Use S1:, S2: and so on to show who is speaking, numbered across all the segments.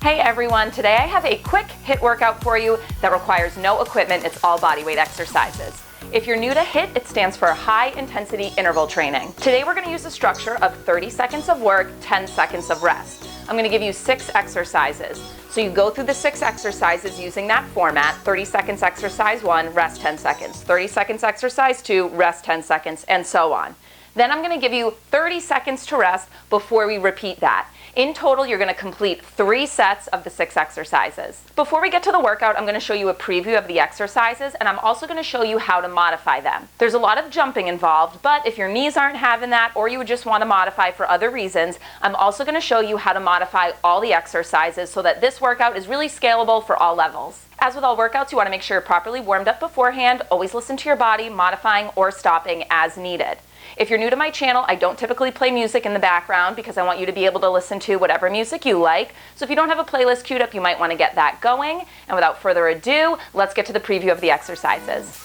S1: Hey everyone, today I have a quick HIIT workout for you that requires no equipment. It's all bodyweight exercises. If you're new to HIIT, it stands for High Intensity Interval Training. Today we're going to use a structure of 30 seconds of work, 10 seconds of rest. I'm going to give you 6 exercises. So you go through the 6 exercises using that format, 30 seconds exercise 1, rest 10 seconds, 30 seconds exercise 2, rest 10 seconds, and so on. Then I'm going to give you 30 seconds to rest before we repeat that. In total, you're going to complete 3 sets of the 6 exercises. Before we get to the workout, I'm going to show you a preview of the exercises, and I'm also going to show you how to modify them. There's a lot of jumping involved, but if your knees aren't having that or you would just want to modify for other reasons, I'm also going to show you how to modify all the exercises so that this workout is really scalable for all levels. As with all workouts, you want to make sure you're properly warmed up beforehand. Always listen to your body, modifying or stopping as needed. If you're new to my channel, I don't typically play music in the background because I want you to be able to listen to whatever music you like. So if you don't have a playlist queued up, you might want to get that going. And without further ado, let's get to the preview of the exercises.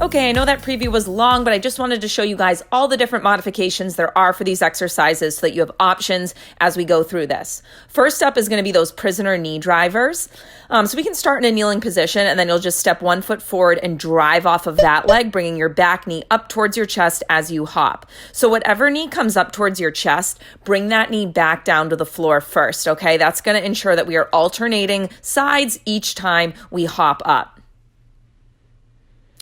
S1: Okay, I know that preview was long, but I just wanted to show you guys all the different modifications there are for these exercises so that you have options as we go through this. First up is going to be those prisoner knee drivers. So we can start in a kneeling position, and then you'll just step 1 foot forward and drive off of that leg, bringing your back knee up towards your chest as you hop. So whatever knee comes up towards your chest, bring that knee back down to the floor first, okay? That's going to ensure that we are alternating sides each time we hop up.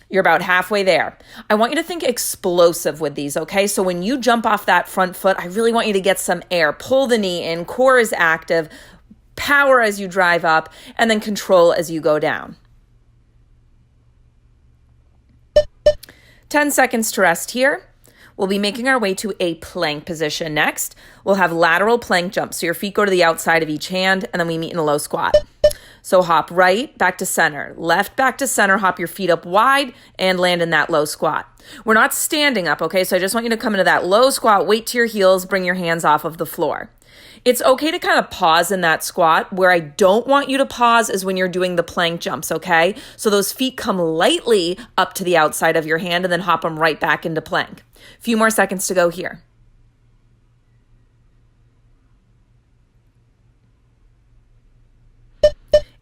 S1: You're about halfway there. I want you to think explosive with these, okay? So when you jump off that front foot, I really want you to get some air. Pull the knee in, core is active, power as you drive up, and then control as you go down. 10 seconds to rest here. We'll be making our way to a plank position next. We'll have lateral plank jumps. So your feet go to the outside of each hand, and then we meet in a low squat. So hop right, back to center, left, back to center, hop your feet up wide and land in that low squat. We're not standing up, okay? So I just want you to come into that low squat, weight to your heels, bring your hands off of the floor. It's okay to kind of pause in that squat. Where I don't want you to pause is when you're doing the plank jumps, okay? So those feet come lightly up to the outside of your hand and then hop them right back into plank. A few more seconds to go here.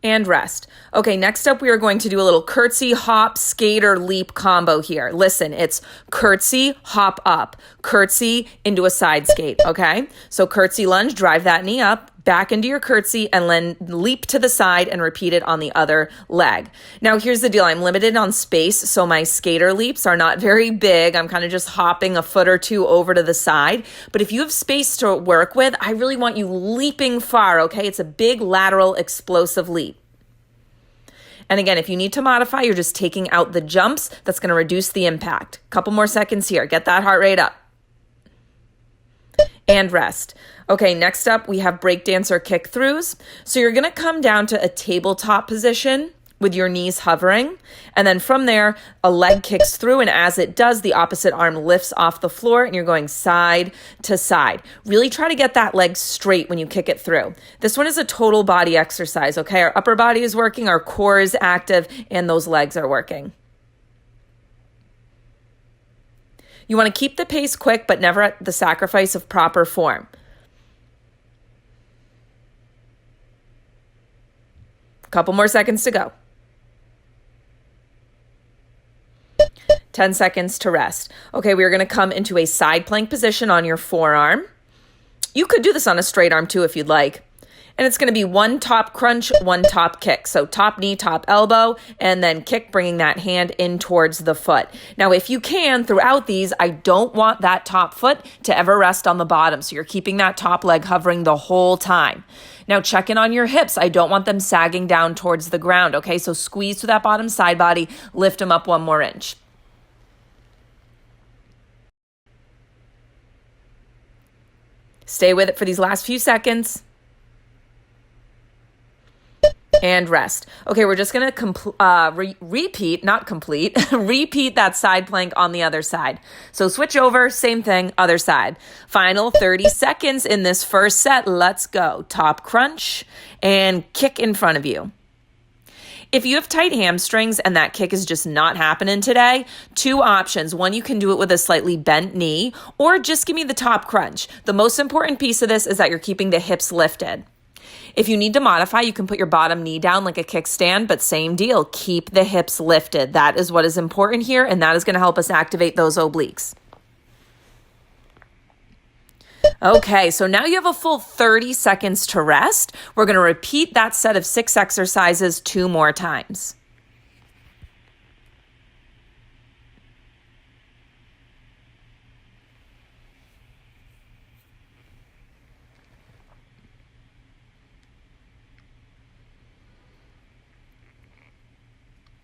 S1: And rest. Okay, next up we are going to do a little curtsy, hop, skater, leap combo here. Listen, it's curtsy, hop up, curtsy into a side skate, okay? So curtsy lunge, drive that knee up, back into your curtsy, and then leap to the side and repeat it on the other leg. Now here's the deal, I'm limited on space, so my skater leaps are not very big. I'm kind of just hopping a foot or two over to the side. But if you have space to work with, I really want you leaping far, okay? It's a big lateral explosive leap. And again, if you need to modify, you're just taking out the jumps. That's going to reduce the impact. Couple more seconds here. Get that heart rate up. And rest. Okay, next up, we have Breakdancer Kickthroughs. So you're going to come down to a tabletop position with your knees hovering. And then from there, a leg kicks through. And as it does, the opposite arm lifts off the floor and you're going side to side. Really try to get that leg straight when you kick it through. This one is a total body exercise, okay? Our upper body is working, our core is active, and those legs are working. You want to keep the pace quick, but never at the sacrifice of proper form. Couple more seconds to go. 10 seconds to rest. Okay, we're going to come into a side plank position on your forearm. You could do this on a straight arm too if you'd like. And it's going to be one top crunch, one top kick. So top knee, top elbow, and then kick, bringing that hand in towards the foot. Now, if you can, throughout these, I don't want that top foot to ever rest on the bottom. So you're keeping that top leg hovering the whole time. Now, check in on your hips. I don't want them sagging down towards the ground, okay? So squeeze to that bottom side body, lift them up 1 more inch. Stay with it for these last few seconds. And rest. Okay, we're just going to repeat that side plank on the other side. So switch over, same thing, other side. Final 30 seconds in this first set. Let's go. Top crunch and kick in front of you. If you have tight hamstrings and that kick is just not happening today, 2 options. One, you can do it with a slightly bent knee, or just give me the top crunch. The most important piece of this is that you're keeping the hips lifted. If you need to modify, you can put your bottom knee down like a kickstand, but same deal. Keep the hips lifted. That is what is important here, and that is going to help us activate those obliques. Okay, so now you have a full 30 seconds to rest. We're going to repeat that set of 6 exercises 2 more times.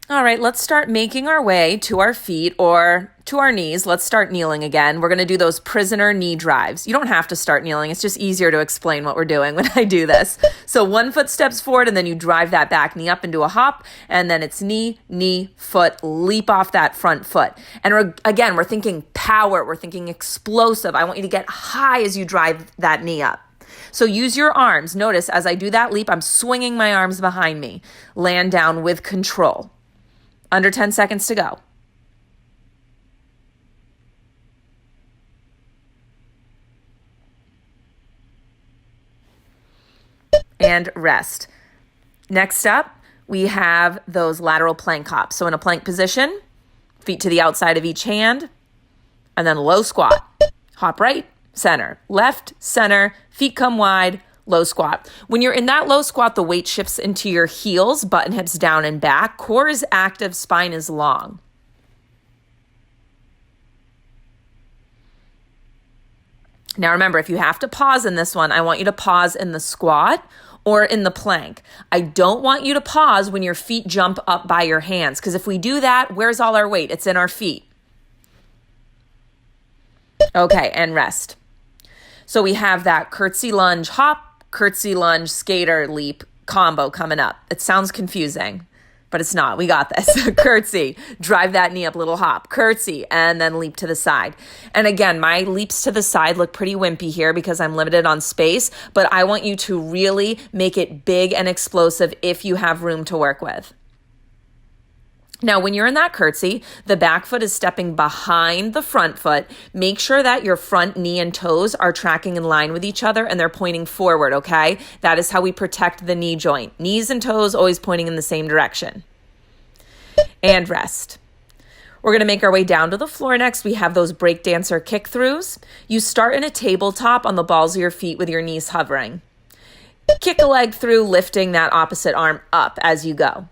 S1: All right, let's start making our way to our feet or to our knees. Let's start kneeling again. We're going to do those prisoner knee drives. You don't have to start kneeling. It's just easier to explain what we're doing when I do this. So 1 foot steps forward and then you drive that back knee up into a hop, and then it's knee, knee, foot, leap off that front foot. And again, we're thinking power. We're thinking explosive. I want you to get high as you drive that knee up. So use your arms. Notice as I do that leap, I'm swinging my arms behind me. Land down with control. Under 10 seconds to go. And rest. Next up, we have those lateral plank hops. So in a plank position, feet to the outside of each hand, and then low squat. Hop right, center, left, center, feet come wide, low squat. When you're in that low squat, the weight shifts into your heels, button hips down and back. Core is active, spine is long. Now remember, if you have to pause in this one, I want you to pause in the squat or in the plank. I don't want you to pause when your feet jump up by your hands, because if we do that, where's all our weight? It's in our feet. Okay, and rest. So we have that curtsy lunge hop, curtsy lunge skater leap combo coming up. It sounds confusing.
S2: but it's not. We got this. Curtsy, drive that knee up, little hop, curtsy, and then leap to the side. And again, my leaps to the side look pretty wimpy here because I'm limited on space, but I want you to really make it big and explosive if you have room to work with. Now, when you're in that curtsy, the back foot is stepping behind the front foot. Make sure that your front knee and toes are tracking in line with each other and they're pointing forward, okay? That is how we protect the knee joint. Knees and toes always pointing in the same direction. And rest. We're going to make our way down to the floor next. We have those breakdancer kickthroughs. You start in a tabletop on the balls of your feet with your knees hovering. Kick a leg through, lifting that opposite arm up as you go.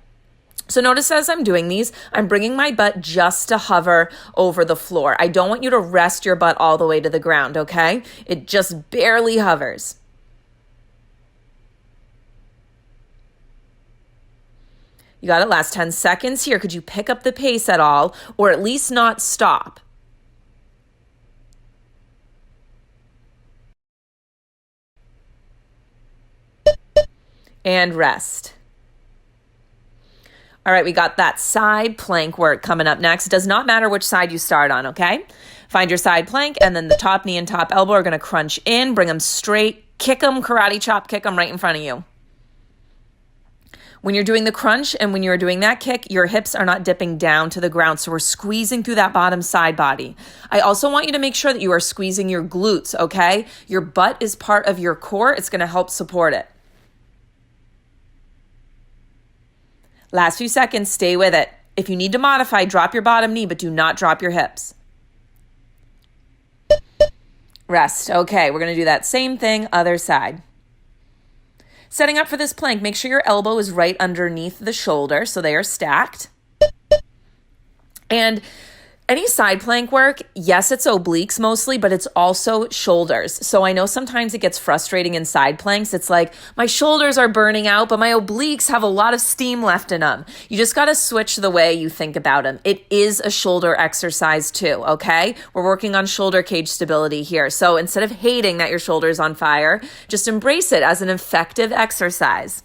S2: So notice as I'm doing these, I'm bringing my butt just to hover over the floor. I don't want you to rest your butt all the way to the ground, okay? It just barely hovers. You got it, last 10 seconds here. Could you pick up the pace at all, or at least not stop? And rest. All right, we got that side plank work coming up next. Does not matter which side you start on, okay? Find your side plank, and then the top knee and top elbow are going to crunch in, bring them straight, kick them, karate chop, kick them right in front of you. When you're doing the crunch and when you're doing that kick, your hips are not dipping down to the ground, so we're squeezing through that bottom side body. I also want you to make sure that you are squeezing your glutes, okay? Your butt is part of your core. It's going to help support it. Last few seconds, stay with it. If you need to modify, drop your bottom knee, but do not drop your hips. Rest. Okay, we're going to do that same thing, other side. Setting up for this plank, make sure your elbow is right underneath the shoulder so they are stacked. And any side plank work, yes, it's obliques mostly, but it's also shoulders. So I know sometimes it gets frustrating in side planks. It's like, my shoulders are burning out, but my obliques have a lot of steam left in them. You just got to switch the way you think about them. It is a shoulder exercise too, okay? We're working on shoulder cage stability here. So instead of hating that your shoulder is on fire, just embrace it as an effective exercise.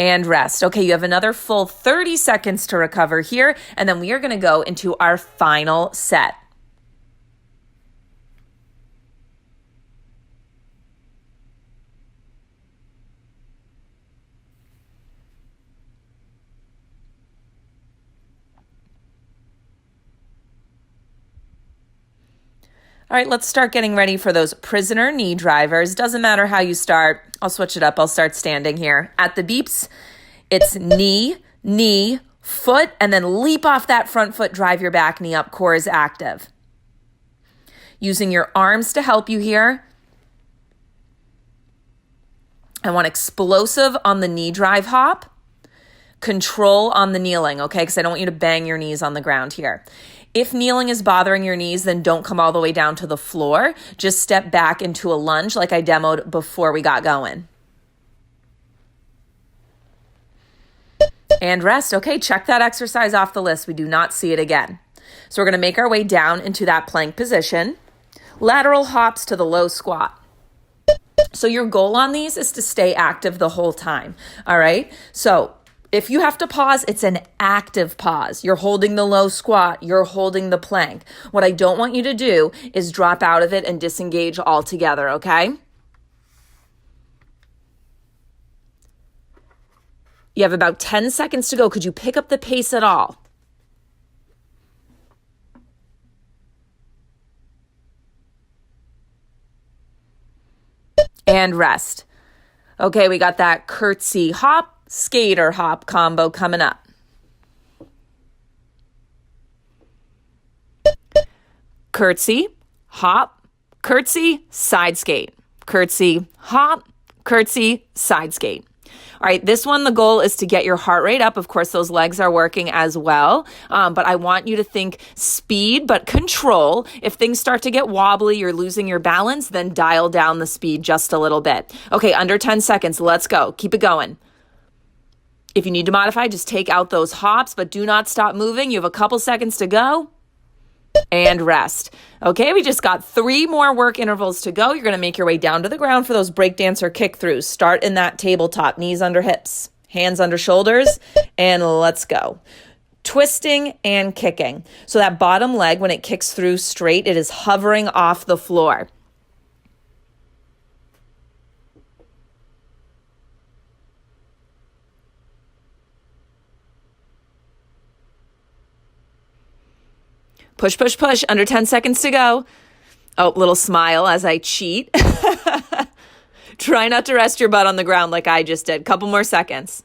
S2: And rest. Okay, you have another full 30 seconds to recover here, and then we are going to go into our final set. All right, let's start getting ready for those prisoner knee drivers. Doesn't matter how you start. I'll switch it up. I'll start standing here. At the beeps, it's knee, knee, foot, and then leap off that front foot, drive your back knee up. Core is active. Using your arms to help you here. I want explosive on the knee drive hop. Control on the kneeling, okay? Because I don't want you to bang your knees on the ground here. If kneeling is bothering your knees, then don't come all the way down to the floor. Just step back into a lunge like I demoed before we got going. And rest. Okay, check that exercise off the list. We do not see it again. So we're going to make our way down into that plank position. Lateral hops to the low squat. So your goal on these is to stay active the whole time. All right? So if you have to pause, it's an active pause. You're holding the low squat. You're holding the plank. What I don't want you to do is drop out of it and disengage altogether, okay? You have about 10 seconds to go. Could you pick up the pace at all? And rest. Okay, we got that curtsy hop, skater hop combo coming up. Curtsy, hop, curtsy, side skate. Curtsy, hop, curtsy, side skate. All right, this one, the goal is to get your heart rate up. Of course, those legs are working as well, but I want you to think speed, but control. If things start to get wobbly, you're losing your balance, then dial down the speed just a little bit. Okay, under 10 seconds, let's go. Keep it going. If you need to modify, just take out those hops, but do not stop moving. You have a couple seconds to go. and rest. Okay, we just got 3 more work intervals to go. You're going to make your way down to the ground for those breakdancer kick-throughs. Start in that tabletop, knees under hips, hands under shoulders, and let's go. Twisting and kicking. So that bottom leg, when it kicks through straight, it is hovering off the floor. Push, push, push. Under 10 seconds to go. Oh, little smile as I cheat. Try not to rest your butt on the ground like I just did. Couple more seconds.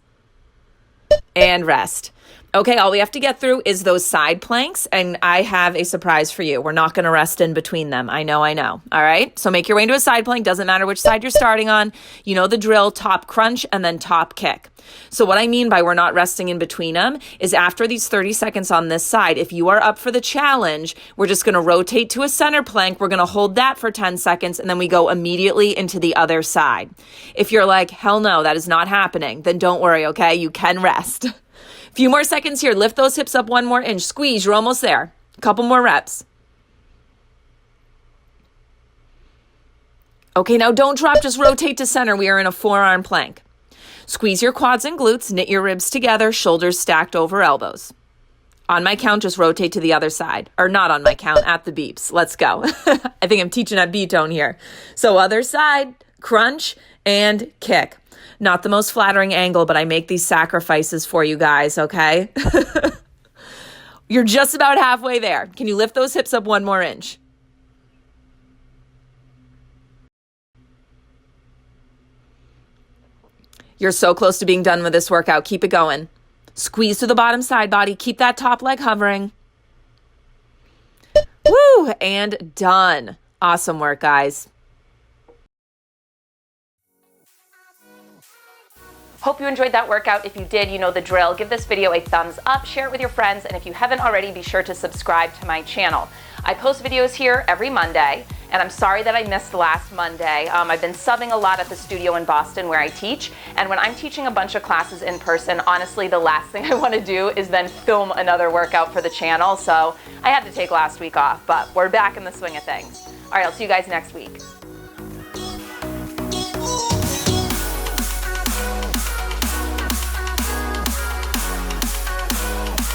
S2: And rest. Okay, all we have to get through is those side planks, and I have a surprise for you. We're not going to rest in between them. I know. All right, so make your way into a side plank. Doesn't matter which side you're starting on. You know the drill, top crunch and then top kick. So what I mean by we're not resting in between them is after these 30 seconds on this side, if you are up for the challenge, we're just going to rotate to a center plank. We're going to hold that for 10 seconds, and then we go immediately into the other side. If you're like, hell no, that is not happening, then don't worry, okay? You can rest. Few more seconds here. Lift those hips up 1 more inch. Squeeze. You're almost there. Couple more reps. Okay, now don't drop. Just rotate to center. We are in a forearm plank. Squeeze your quads and glutes. Knit your ribs together. Shoulders stacked over elbows. On my count, just rotate to the other side. Or not on my count, at the beeps. Let's go. I think I'm teaching at B-tone here. So other side, crunch, and kick. Not the most flattering angle, but I make these sacrifices for you guys, okay? You're just about halfway there. Can you lift those hips up 1 more inch? You're so close to being done with this workout. Keep it going. Squeeze to the bottom side body. Keep that top leg hovering. Woo! And done. Awesome work, guys.
S1: Hope you enjoyed that workout. If you did, you know the drill. Give this video a thumbs up, share it with your friends, and if you haven't already, be sure to subscribe to my channel. I post videos here every Monday, and I'm sorry that I missed last Monday. I've been subbing a lot at the studio in Boston where I teach, and when I'm teaching a bunch of classes in person, honestly, the last thing I want to do is then film another workout for the channel, so I had to take last week off, but we're back in the swing of things. All right, I'll see you guys next week.